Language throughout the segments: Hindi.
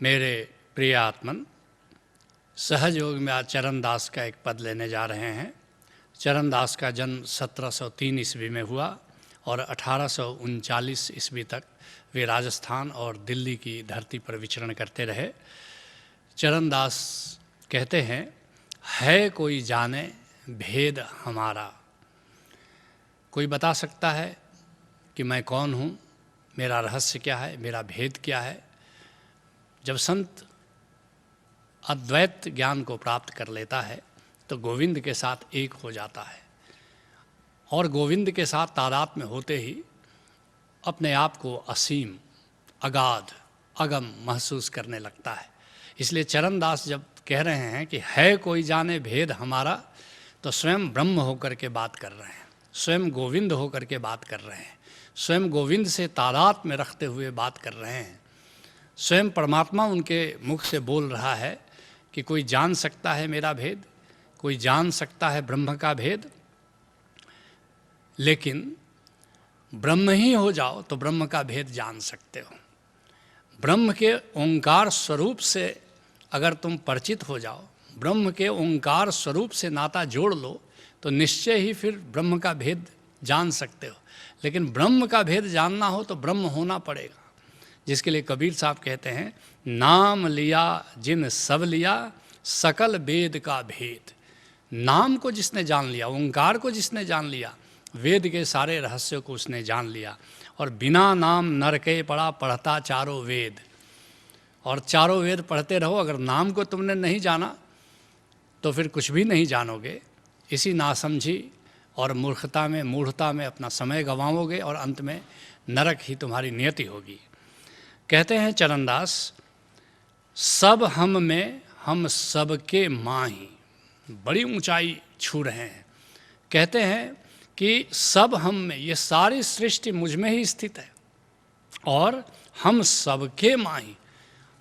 मेरे प्रिय आत्मन, सहज योग में आज चरणदास का एक पद लेने जा रहे हैं। चरणदास का जन्म 1703 ईस्वी में हुआ और 1839 ईस्वी तक वे राजस्थान और दिल्ली की धरती पर विचरण करते रहे। चरणदास कहते हैं, है कोई जाने भेद हमारा। कोई बता सकता है कि मैं कौन हूँ, मेरा रहस्य क्या है, मेरा भेद क्या है। जब संत अद्वैत ज्ञान को प्राप्त कर लेता है तो गोविंद के साथ एक हो जाता है और गोविंद के साथ तादात्म्य में होते ही अपने आप को असीम, अगाध, अगम महसूस करने लगता है। इसलिए चरणदास जब कह रहे हैं कि है कोई जाने भेद हमारा, तो स्वयं ब्रह्म होकर के बात कर रहे हैं, स्वयं गोविंद होकर के बात कर रहे हैं, स्वयं गोविंद से तादात्म्य में रखते हुए बात कर रहे हैं। स्वयं परमात्मा उनके मुख से बोल रहा है कि कोई जान सकता है मेरा भेद, कोई जान सकता है ब्रह्म का भेद। लेकिन ब्रह्म ही हो जाओ तो ब्रह्म का भेद जान सकते हो। ब्रह्म के ओंकार स्वरूप से अगर तुम परिचित हो जाओ, ब्रह्म के ओंकार स्वरूप से नाता जोड़ लो, तो निश्चय ही फिर ब्रह्म का भेद जान सकते हो। लेकिन ब्रह्म का भेद जानना हो तो ब्रह्म होना पड़ेगा, जिसके लिए कबीर साहब कहते हैं, नाम लिया जिन सब लिया सकल वेद का भेद। नाम को जिसने जान लिया, ओंकार को जिसने जान लिया, वेद के सारे रहस्यों को उसने जान लिया। और बिना नाम नरके पड़ा पढ़ता चारों वेद। और चारों वेद पढ़ते रहो, अगर नाम को तुमने नहीं जाना तो फिर कुछ भी नहीं जानोगे। इसी नासमझी और मूढ़ता में अपना समय गंवाओगे और अंत में नरक ही तुम्हारी नियति होगी। कहते हैं चरणदास, सब हम में हम सबके माही। बड़ी ऊंचाई छू रहे हैं। कहते हैं कि सब हम में, ये सारी सृष्टि मुझ में ही स्थित है और हम सबके माही,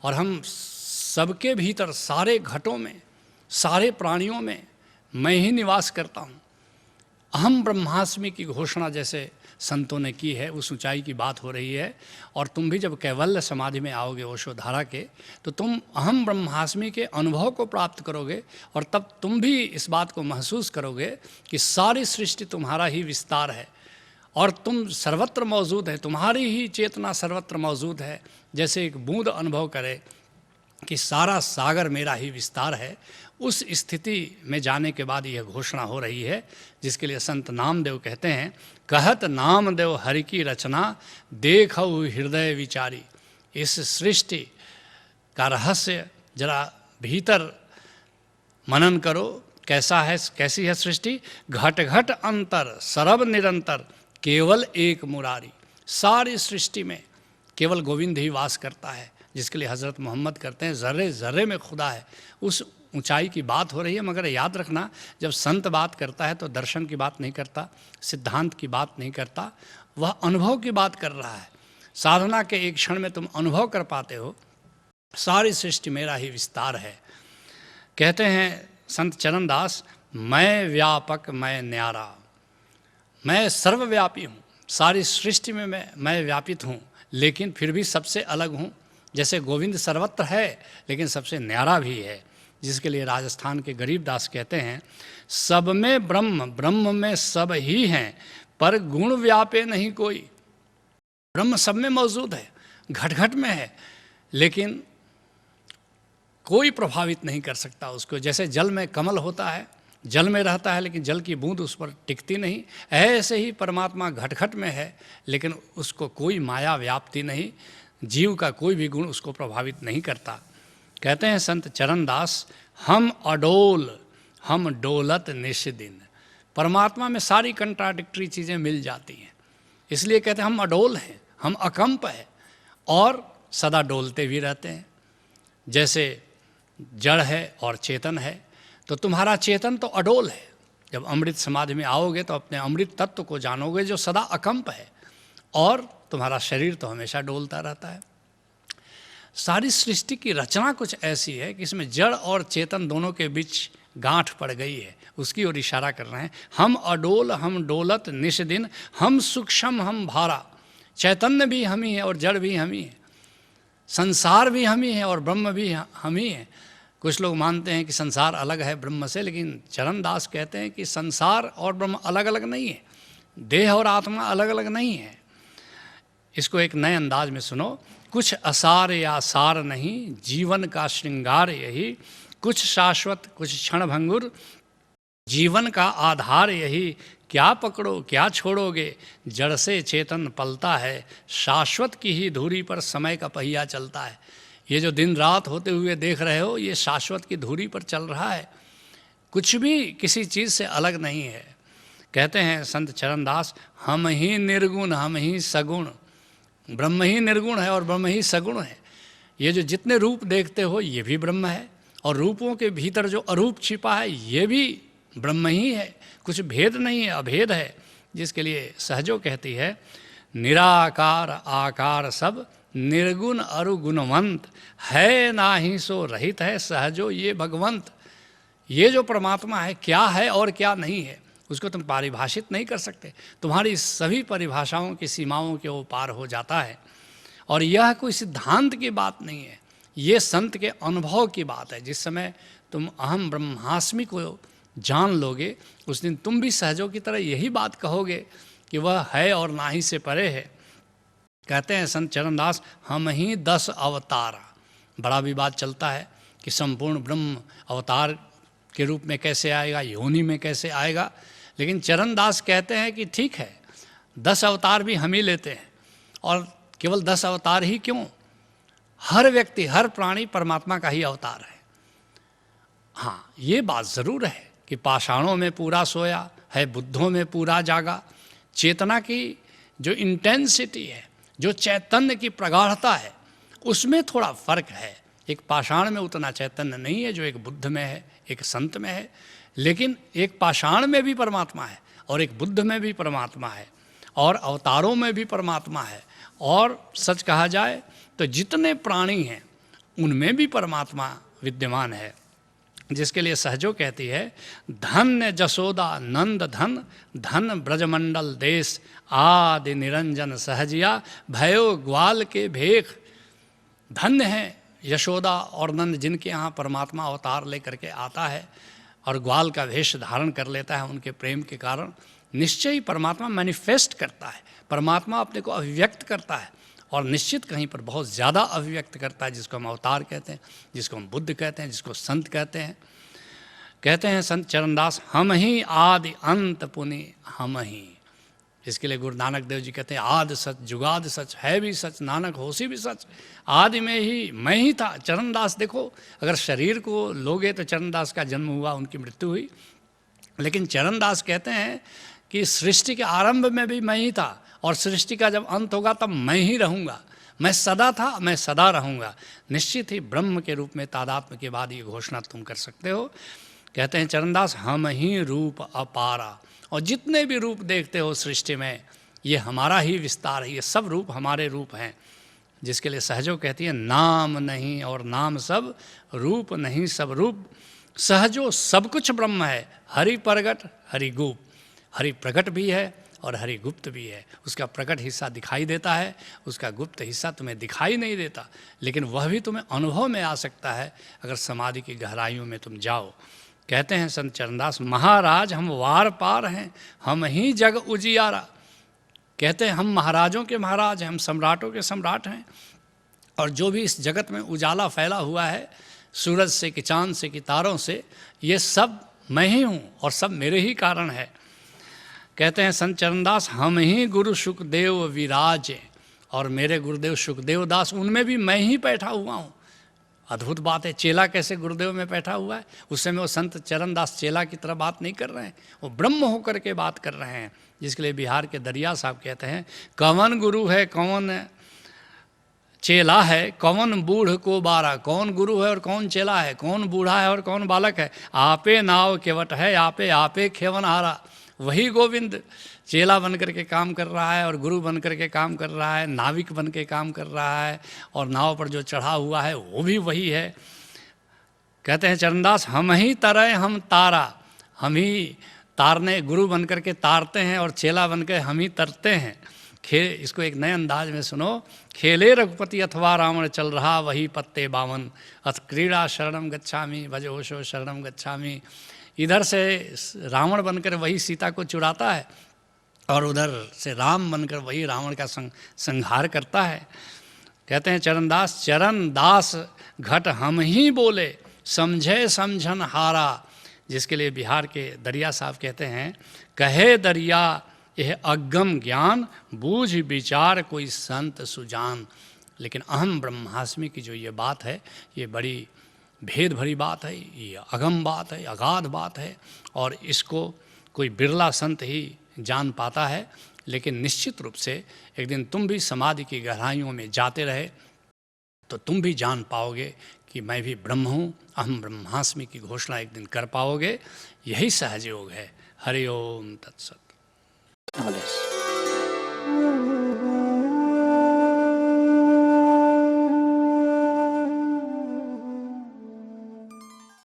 और हम सबके भीतर सारे घटों में, सारे प्राणियों में मैं ही निवास करता हूँ। अहम ब्रह्मास्मि की घोषणा जैसे संतों ने की है, उस ऊंचाई की बात हो रही है। और तुम भी जब कैवल्य समाधि में आओगे ओशोधारा के, तो तुम अहम ब्रह्मास्मि के अनुभव को प्राप्त करोगे और तब तुम भी इस बात को महसूस करोगे कि सारी सृष्टि तुम्हारा ही विस्तार है और तुम सर्वत्र मौजूद है, तुम्हारी ही चेतना सर्वत्र मौजूद है। जैसे एक बूंद अनुभव करे कि सारा सागर मेरा ही विस्तार है, उस स्थिति में जाने के बाद यह घोषणा हो रही है, जिसके लिए संत नामदेव कहते हैं, कहत नामदेव हरि की रचना देखऊ हृदय विचारी। इस सृष्टि का रहस्य जरा भीतर मनन करो, कैसा है, कैसी है सृष्टि। घट घट अंतर सरब निरंतर केवल एक मुरारी। सारी सृष्टि में केवल गोविंद ही वास करता है, जिसके लिए हज़रत मोहम्मद करते हैं, ज़र्रे ज़र्रे में खुदा है। उस ऊंचाई की बात हो रही है। मगर याद रखना, जब संत बात करता है तो दर्शन की बात नहीं करता, सिद्धांत की बात नहीं करता, वह अनुभव की बात कर रहा है। साधना के एक क्षण में तुम अनुभव कर पाते हो, सारी सृष्टि मेरा ही विस्तार है। कहते हैं संत चरणदास, मैं व्यापक मैं न्यारा। मैं सर्वव्यापी हूँ, सारी सृष्टि में मैं व्यापित हूँ, लेकिन फिर भी सबसे अलग हूँ। जैसे गोविंद सर्वत्र है लेकिन सबसे न्यारा भी है, जिसके लिए राजस्थान के गरीबदास कहते हैं, सब में ब्रह्म, ब्रह्म में सब ही हैं, पर गुण व्यापे नहीं कोई। ब्रह्म सब में मौजूद है, घट घट में है, लेकिन कोई प्रभावित नहीं कर सकता उसको। जैसे जल में कमल होता है, जल में रहता है लेकिन जल की बूंद उस पर टिकती नहीं, ऐसे ही परमात्मा घट घट में है लेकिन उसको कोई माया व्याप्ति नहीं, जीव का कोई भी गुण उसको प्रभावित नहीं करता। कहते हैं संत चरणदास, हम अडोल हम डोलत निश दिन। परमात्मा में सारी कंट्राडिक्टरी चीज़ें मिल जाती हैं, इसलिए कहते हैं हम अडोल हैं, हम अकंप हैं और सदा डोलते भी रहते हैं। जैसे जड़ है और चेतन है, तो तुम्हारा चेतन तो अडोल है। जब अमृत समाधि में आओगे तो अपने अमृत तत्व को जानोगे जो सदा अकंप है, और तुम्हारा शरीर तो हमेशा डोलता रहता है। सारी सृष्टि की रचना कुछ ऐसी है कि इसमें जड़ और चेतन दोनों के बीच गांठ पड़ गई है, उसकी ओर इशारा कर रहे हैं। हम अडोल हम डोलत निश दिन, हम सूक्ष्म हम भारा। चैतन्य भी हम ही है और जड़ भी हम ही है। संसार भी हम ही है और ब्रह्म भी हम ही हैं। कुछ लोग मानते हैं कि संसार अलग है ब्रह्म से, लेकिन चरणदास कहते हैं कि संसार और ब्रह्म अलग अलग नहीं है, देह और आत्मा अलग अलग नहीं है। इसको एक नए अंदाज में सुनो। कुछ असार या सार नहीं, जीवन का श्रृंगार यही, कुछ शाश्वत कुछ क्षणभंगुर, जीवन का आधार यही। क्या पकड़ो क्या छोड़ोगे, जड़ से चेतन पलता है, शाश्वत की ही धुरी पर समय का पहिया चलता है। ये जो दिन रात होते हुए देख रहे हो, ये शाश्वत की धुरी पर चल रहा है, कुछ भी किसी चीज़ से अलग नहीं है। कहते हैं संत चरणदास, हम ही निर्गुण हम ही सगुण, ब्रह्म ही निर्गुण है और ब्रह्म ही सगुण है। ये जो जितने रूप देखते हो ये भी ब्रह्म है, और रूपों के भीतर जो अरूप छिपा है ये भी ब्रह्म ही है, कुछ भेद नहीं है, अभेद है। जिसके लिए सहजो कहती है, निराकार आकार सब, निर्गुण अरु गुणवंत, है नाही सो रहित है सहजो ये भगवंत। ये जो परमात्मा है, क्या है और क्या नहीं है, उसको तुम परिभाषित नहीं कर सकते। तुम्हारी सभी परिभाषाओं की सीमाओं के वो पार हो जाता है। और यह कोई सिद्धांत की बात नहीं है, ये संत के अनुभव की बात है। जिस समय तुम अहम ब्रह्मास्मि को जान लोगे, उस दिन तुम भी सहजों की तरह यही बात कहोगे कि वह है और ना ही से परे है। कहते हैं संत चरणदास, हम ही 10 अवतार। बड़ा विवाद चलता है कि संपूर्ण ब्रह्म अवतार के रूप में कैसे आएगा, योनि में कैसे आएगा। लेकिन चरणदास कहते हैं कि ठीक है, 10 अवतार भी हम ही लेते हैं। और केवल 10 अवतार ही क्यों, हर व्यक्ति हर प्राणी परमात्मा का ही अवतार है। हाँ, ये बात ज़रूर है कि पाषाणों में पूरा सोया है, बुद्धों में पूरा जागा। चेतना की जो इंटेंसिटी है, जो चैतन्य की प्रगाढ़ता है, उसमें थोड़ा फर्क है। एक पाषाण में उतना चैतन्य नहीं है जो एक बुद्ध में है, एक संत में है। लेकिन एक पाषाण में भी परमात्मा है और एक बुद्ध में भी परमात्मा है और अवतारों में भी परमात्मा है। और सच कहा जाए तो जितने प्राणी हैं उनमें भी परमात्मा विद्यमान है। जिसके लिए सहजो कहती है, धन्य जसोदा नंद धन, धन ब्रजमंडल देश, आदि निरंजन सहजिया, भयो ग्वाल के भेख। धन्य है यशोदा और नंद, जिनके यहाँ परमात्मा अवतार लेकर के आता है और ग्वाल का वेश धारण कर लेता है। उनके प्रेम के कारण निश्चय ही परमात्मा मैनिफेस्ट करता है, परमात्मा अपने को अभिव्यक्त करता है और निश्चित कहीं पर बहुत ज़्यादा अभिव्यक्त करता है, जिसको हम अवतार कहते हैं, जिसको हम बुद्ध कहते हैं, जिसको संत कहते हैं। कहते हैं संत चरणदास, हम ही आदि अंत पुनि हम ही। इसके लिए गुरु नानक देव जी कहते हैं, आदि सच जुगाद सच, है भी सच नानक होसी भी सच। आदि में ही मैं ही था। चरणदास देखो, अगर शरीर को लोगे तो चरणदास का जन्म हुआ, उनकी मृत्यु हुई, लेकिन चरणदास कहते हैं कि सृष्टि के आरंभ में भी मैं ही था और सृष्टि का जब अंत होगा तब मैं ही रहूँगा। मैं सदा था, मैं सदा रहूँगा। निश्चित ही ब्रह्म के रूप में तादात्म्य के बाद ये घोषणा तुम कर सकते हो। कहते हैं चरणदास, हम ही रूप अपारा। और जितने भी रूप देखते हो सृष्टि में, ये हमारा ही विस्तार है, ये सब रूप हमारे रूप हैं। जिसके लिए सहजो कहती है, नाम नहीं और नाम सब, रूप नहीं सब रूप। सहजो सब कुछ ब्रह्म है, हरि प्रगट हरि गुप्त। हरि प्रगट भी है और हरि गुप्त भी है। उसका प्रकट हिस्सा दिखाई देता है, उसका गुप्त हिस्सा तुम्हें दिखाई नहीं देता, लेकिन वह भी तुम्हें अनुभव में आ सकता है अगर समाधि की गहराइयों में तुम जाओ। कहते हैं संत चरणदास, महाराज हम वार पार हैं, हम ही जग उजियारा। कहते हैं हम महाराजों के महाराज हैं, हम सम्राटों के सम्राट हैं, और जो भी इस जगत में उजाला फैला हुआ है, सूरज से कि चाँद से कि तारों से, ये सब मैं ही हूँ और सब मेरे ही कारण है। कहते हैं संत चरणदास, हम ही गुरु सुखदेव विराजे। और मेरे गुरुदेव सुखदेव दास, उनमें भी मैं ही बैठा हुआ हूँ। अद्भुत बात है, चेला कैसे गुरुदेव में बैठा हुआ है। उस समय वो संत चरणदास चेला की तरह बात नहीं कर रहे हैं, वो ब्रह्म होकर के बात कर रहे हैं। जिसके लिए बिहार के दरिया साहब कहते हैं, कौन गुरु है कौन चेला है, कौन बूढ़ को बारा। कौन गुरु है और कौन चेला है, कौन बूढ़ा है और कौन बालक है। आपे नाव केवट है, आपे आपे खेवनहारा। वही गोविंद चेला बन कर के काम कर रहा है और गुरु बन कर के काम कर रहा है, नाविक बन के काम कर रहा है, और नाव पर जो चढ़ा हुआ है वो भी वही है। कहते हैं चरणदास, हम ही तरह हम तारा। हम ही तारने, गुरु बन कर के तारते हैं और चेला बन के हम ही तरते हैं। इसको एक नए अंदाज में सुनो। खेले रघुपति अथवा रावण, चल रहा वही पत्ते बावन, अथ क्रीड़ा शरणम गच्छामि, भज होशो शरणम गच्छामि। इधर से रावण बनकर वही सीता को चुराता है और उधर से राम बनकर वही रावण का संहार करता है। कहते हैं चरण दास घट हम ही बोले, समझे समझन हारा। जिसके लिए बिहार के दरिया साहब कहते हैं, कहे दरिया यह अगम ज्ञान, बूझ विचार कोई संत सुजान। लेकिन अहम ब्रह्मास्मि की जो ये बात है, ये बड़ी भेद भरी बात है, ये अगम बात है, अगाध बात है, और इसको कोई बिरला संत ही जान पाता है। लेकिन निश्चित रूप से एक दिन तुम भी समाधि की गहराइयों में जाते रहे तो तुम भी जान पाओगे कि मैं भी ब्रह्म हूँ, अहम ब्रह्मास्मि की घोषणा एक दिन कर पाओगे। यही सहज योग है। हरि ओम तत्सत।